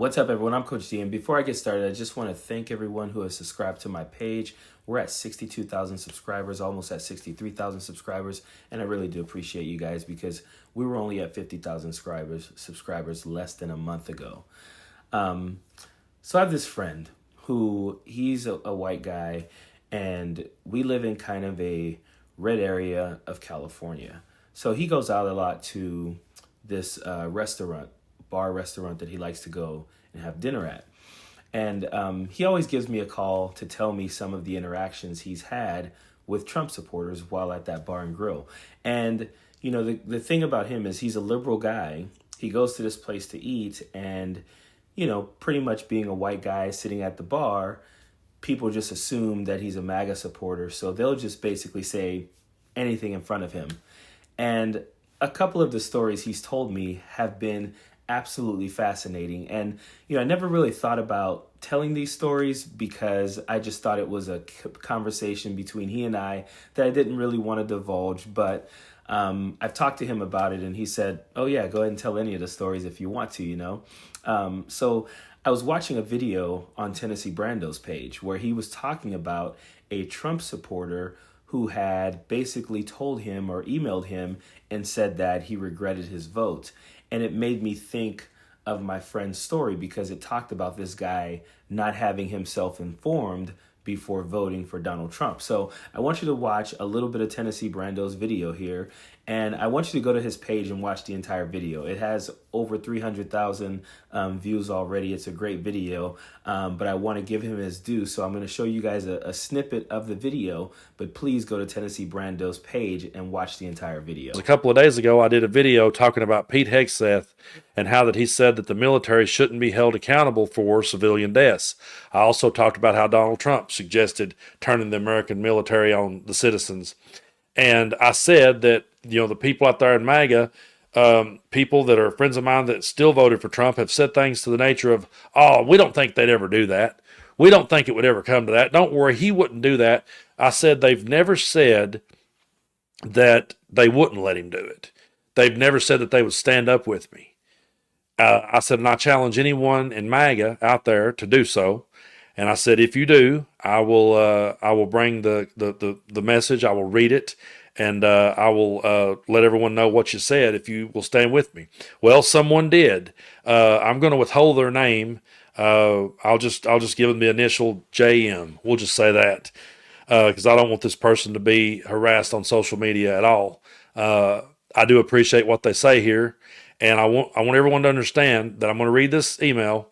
What's up, everyone? I'm Coach D, and before I get started, I just want to thank everyone who has subscribed to my page. We're at 62,000 subscribers, almost at 63,000 subscribers, and I really do appreciate you guys because we were only at 50,000 subscribers less than a month ago. So I have this friend who he's a white guy, and we live in kind of a red area of California. So he goes out a lot to this bar restaurant that he likes to go and have dinner at. And he always gives me a call to tell me some of the interactions he's had with Trump supporters while at that bar and grill. And, you know, the thing about him is he's a liberal guy. He goes to this place to eat and, you know, pretty much being a white guy sitting at the bar, people just assume that he's a MAGA supporter. So they'll just basically say anything in front of him. And a couple of the stories he's told me have been absolutely fascinating. And, you know, I never really thought about telling these stories because I just thought it was a conversation between he and I that I didn't really want to divulge. But I've talked to him about it and he said, oh yeah, go ahead and tell any of the stories if you want to, you know. So I was watching a video on Tennessee Brando's page where he was talking about a Trump supporter who had basically told him or emailed him and said that he regretted his vote. And it made me think of my friend's story because it talked about this guy not having himself informed before voting for Donald Trump. So I want you to watch a little bit of Tennessee Brando's video here. And I want you to go to his page and watch the entire video. It has over 300,000 views already. It's a great video, but I want to give him his due. So I'm going to show you guys a snippet of the video, but please go to Tennessee Brando's page and watch the entire video. A couple of days ago, I did a video talking about Pete Hegseth and how that he said that the military shouldn't be held accountable for civilian deaths. I also talked about how Donald Trump suggested turning the American military on the citizens. And I said that, you know, the people out there in MAGA, people that are friends of mine that still voted for Trump have said things to the nature of, oh, we don't think they'd ever do that. We don't think it would ever come to that. Don't worry, he wouldn't do that. I said they've never said that they wouldn't let him do it. They've never said that they would stand up with me. I said, and I challenge anyone in MAGA out there to do so. And I said, if you do, I will bring the message. I will read it, and I will let everyone know what you said if you will stand with me. Well, someone did. I'm going to withhold their name. I'll just give them the initial JM. We'll just say that because I don't want this person to be harassed on social media at all. I do appreciate what they say here, and I want everyone to understand that I'm going to read this email.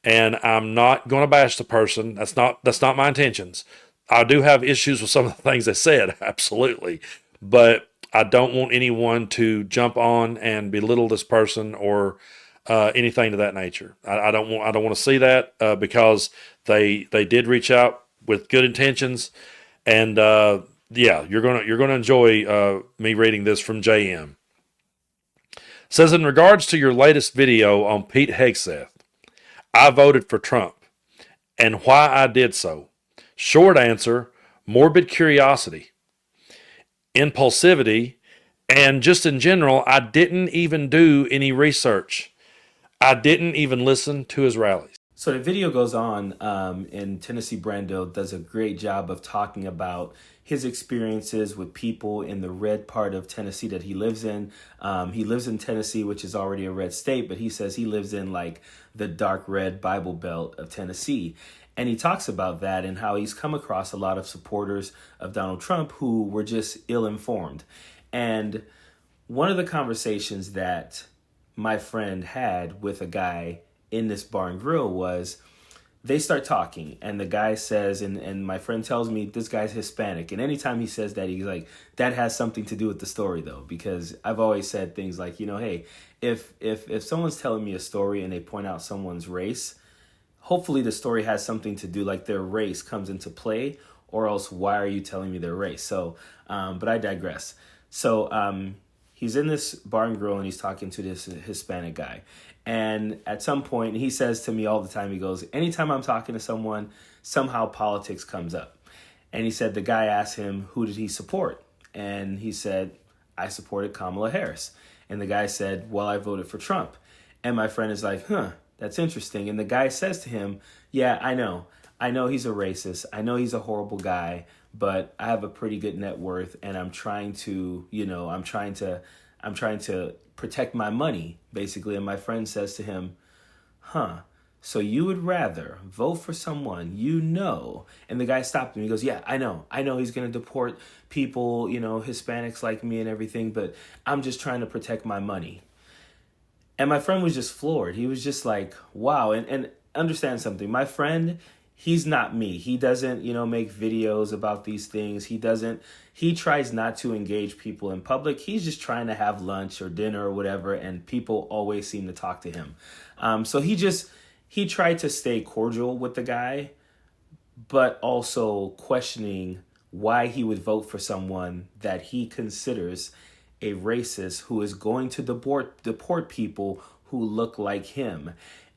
And I'm not going to bash the person. That's not my intentions. I do have issues with some of the things they said, absolutely. But I don't want anyone to jump on and belittle this person or anything to that nature. I don't want to see that because they did reach out with good intentions. And yeah, you're gonna enjoy me reading this from JM. It says, in regards to your latest video on Pete Hegseth, I voted for Trump, and why I did so. Short answer, morbid curiosity, impulsivity, and just in general, I didn't even do any research. I didn't even listen to his rallies. So the video goes on, and Tennessee Brando does a great job of talking about his experiences with people in the red part of Tennessee that he lives in. He lives in Tennessee, which is already a red state, but he says he lives in like the dark red Bible Belt of Tennessee. And he talks about that and how he's come across a lot of supporters of Donald Trump who were just ill-informed. And one of the conversations that my friend had with a guy in this bar and grill was they start talking and the guy says, and my friend tells me this guy's Hispanic. And anytime he says that, he's like, that has something to do with the story though, because I've always said things like, you know, hey, if someone's telling me a story and they point out someone's race, hopefully the story has something to do, like their race comes into play, or else why are you telling me their race? So, but I digress. So he's in this bar and grill and he's talking to this Hispanic guy. And at some point, he says to me all the time, he goes, anytime I'm talking to someone, somehow politics comes up. And he said the guy asked him, who did he support? And he said, I supported Kamala Harris. And the guy said, well, I voted for Trump. And my friend is like, That's interesting. And the guy says to him, yeah, I know. I know he's a racist. I know he's a horrible guy, but I have a pretty good net worth, and I'm trying to, I'm trying to protect my money, basically. And my friend says to him, huh, so you would rather vote for someone you know? And the guy stopped him. He goes, yeah, I know he's going to deport people, Hispanics like me and everything, but I'm just trying to protect my money. And my friend was just floored. He was just like, wow. And understand something. My friend, he's not me. He doesn't, make videos about these things. He tries not to engage people in public. He's just trying to have lunch or dinner or whatever. And people always seem to talk to him. So he tried to stay cordial with the guy, but also questioning why he would vote for someone that he considers a racist who is going to deport people who look like him.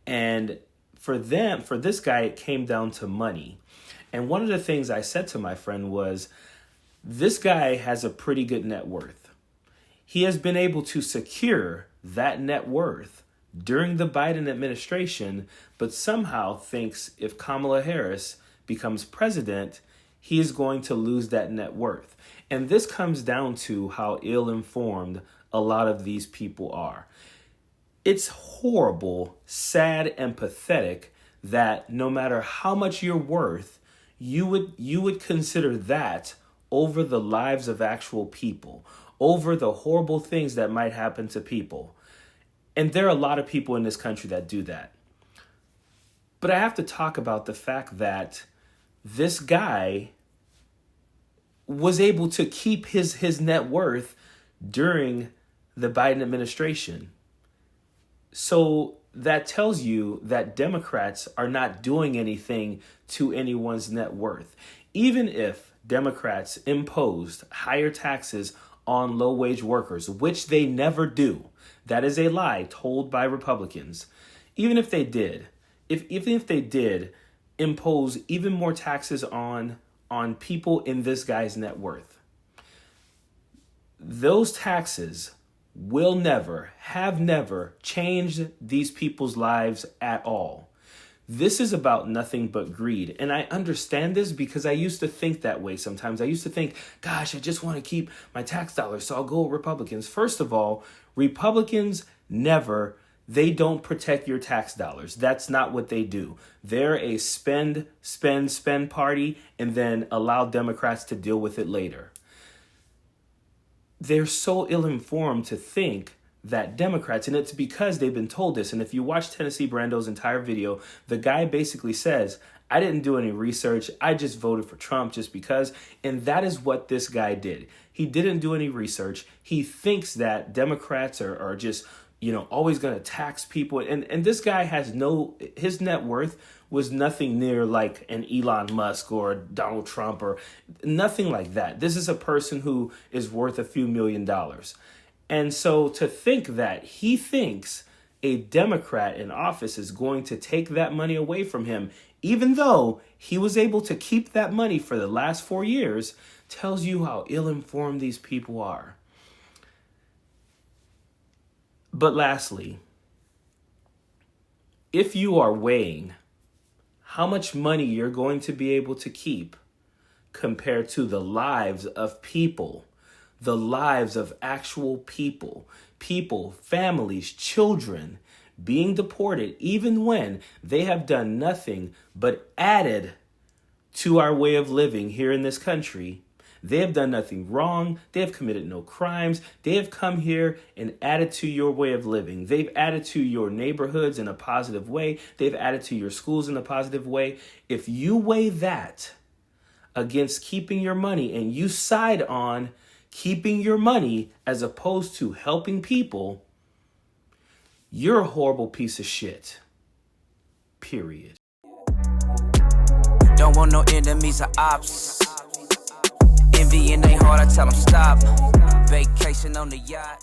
And for this guy, it came down to money. And one of the things I said to my friend was, this guy has a pretty good net worth. He has been able to secure that net worth during the Biden administration, but somehow thinks if Kamala Harris becomes president, he is going to lose that net worth. And this comes down to how ill-informed a lot of these people are. It's horrible, sad, and pathetic that no matter how much you're worth, you would consider that over the lives of actual people, over the horrible things that might happen to people. And there are a lot of people in this country that do that. But I have to talk about the fact that this guy was able to keep his net worth during the Biden administration. So that tells you that Democrats are not doing anything to anyone's net worth. Even if Democrats imposed higher taxes on low-wage workers, which they never do, that is a lie told by Republicans. Even if they did, even if they did impose even more taxes on people in this guy's net worth, those taxes will have never changed these people's lives at all. This is about nothing but greed. And I understand this because I used to think that way sometimes. I used to think, gosh, I just want to keep my tax dollars, so I'll go with Republicans. First of all, Republicans they don't protect your tax dollars. That's not what they do. They're a spend party and then allow Democrats to deal with it later. They're so ill-informed to think that Democrats, and it's because they've been told this. And if you watch Tennessee Brando's entire video, the guy basically says, I didn't do any research. I just voted for Trump just because. And that is what this guy did. He didn't do any research. He thinks that Democrats are just, always going to tax people. And this guy has his net worth was nothing near like an Elon Musk or Donald Trump or nothing like that. This is a person who is worth a few $1 million. And so to think that he thinks a Democrat in office is going to take that money away from him, even though he was able to keep that money for the last 4 years, tells you how ill-informed these people are. But lastly, if you are weighing how much money you're going to be able to keep compared to the lives of people, the lives of actual people, families, children being deported, even when they have done nothing but added to our way of living here in this country. They have done nothing wrong. They have committed no crimes. They have come here and added to your way of living. They've added to your neighborhoods in a positive way. They've added to your schools in a positive way. If you weigh that against keeping your money and you side on keeping your money as opposed to helping people, you're a horrible piece of shit. Period. Don't want no enemies or ops. Envy in they heart, I tell them stop. Vacation on the yacht.